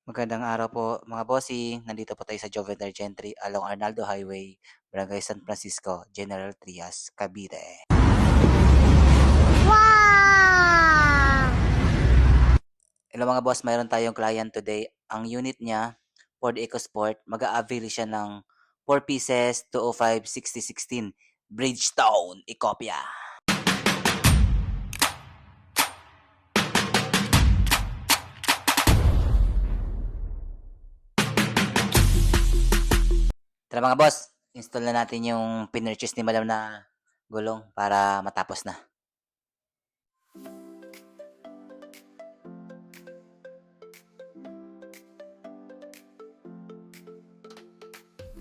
Magandang araw po mga bossing. Nandito po tayo sa Joventer Gentry along Arnaldo Highway, Barangay San Francisco, General Trias, Cavite. Wow! Hello mga boss, mayroon tayong client today. Ang unit niya, Ford EcoSport, mag-a-avail siya ng 4 pieces, 205, 6016, Bridgestone, ikopya. Tara mga boss, install na natin yung pinurchase ni madam na gulong para matapos na.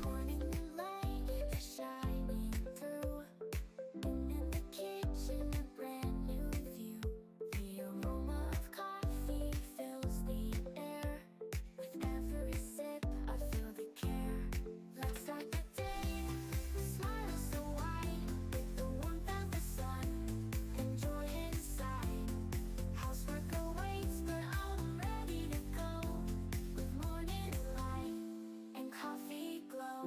Morning light is shining through. In the kitchen, a brand new view. The aroma of coffee fills the air. With every sip, I feel the care. Let's start the day. Smile so wide with the warmth of the sun. Enjoy inside. Housework awaits, but I'm ready to go. With morning light and coffee glow.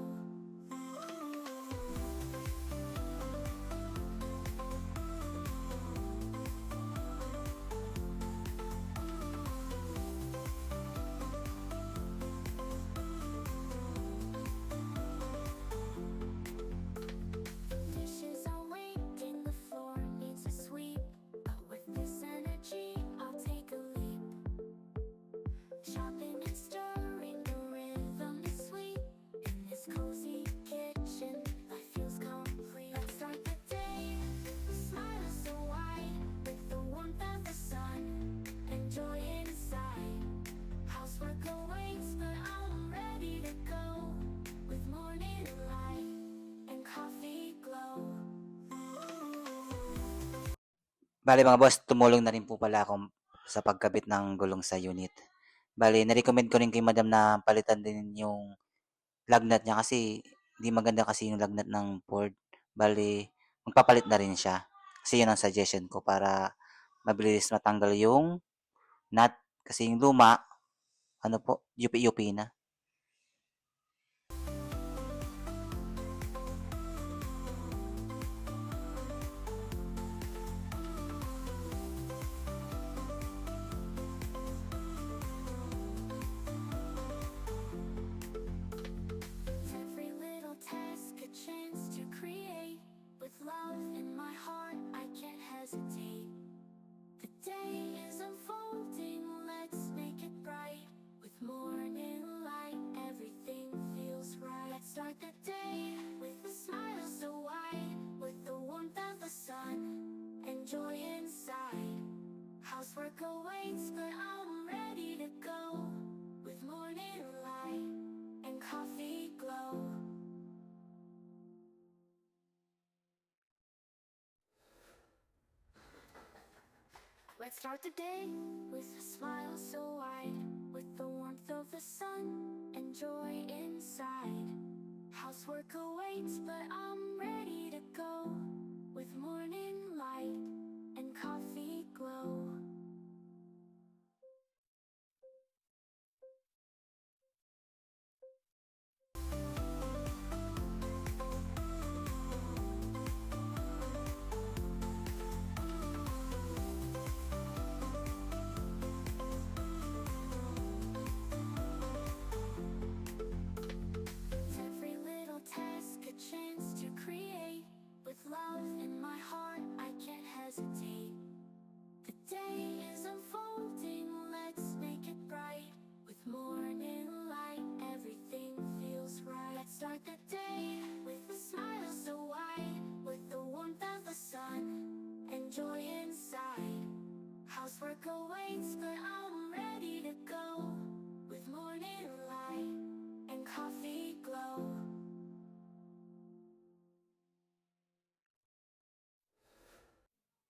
Dishes are waiting, the floor needs a sweep. But with this energy, I'll take a leap. Chopping and stirring, the rhythm is sweet. In this cozy kitchen, life feels complete. Let's start the day. Smile so wide with the warmth of the sun. Enjoy inside. Housework awaits, but I'm ready to go. With morning light and coffee glow. Bale mga boss, tumulong na rin po pala ako sa pagkabit ng gulong sa unit. Bale, na-recommend ko rin kay madam na palitan din yung lagnat niya kasi hindi maganda kasi yung lagnat ng Ford. Bale, magpapalit na rin siya. Kasi yun ang suggestion ko para mabilis matanggal yung nut. Kasi yung luma, ano po, UP-UP na. Every little task a chance to create. With love in my heart, I can't hesitate. The day is unfolding, let's make it bright. With morning light, everything feels right. Let's start the day with a smile so wide. With the warmth of the sun, enjoy inside. Housework awaits, but I'm ready to go. With morning light and coffee glow. Let's start the day with a smile so wide. With the warmth of the sun, enjoy inside. Housework awaits, but I'm ready to go. With morning light and coffee glow. Every little task a chance to create. With love in my heart, I can't hesitate. The day is unfolding, let's make it bright. With morning light, everything feels right. Let's start the day with a smile so wide. With the warmth of the sun, enjoy inside. Housework awaits, but I'm ready to go. With morning light and coffee glow.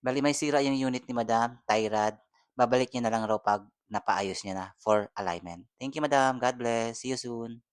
Bali, may sira yung unit ni madam, tie rod. Babalik niya na lang raw pag napaayos niya na for alignment. Thank you madam, God bless, see you soon.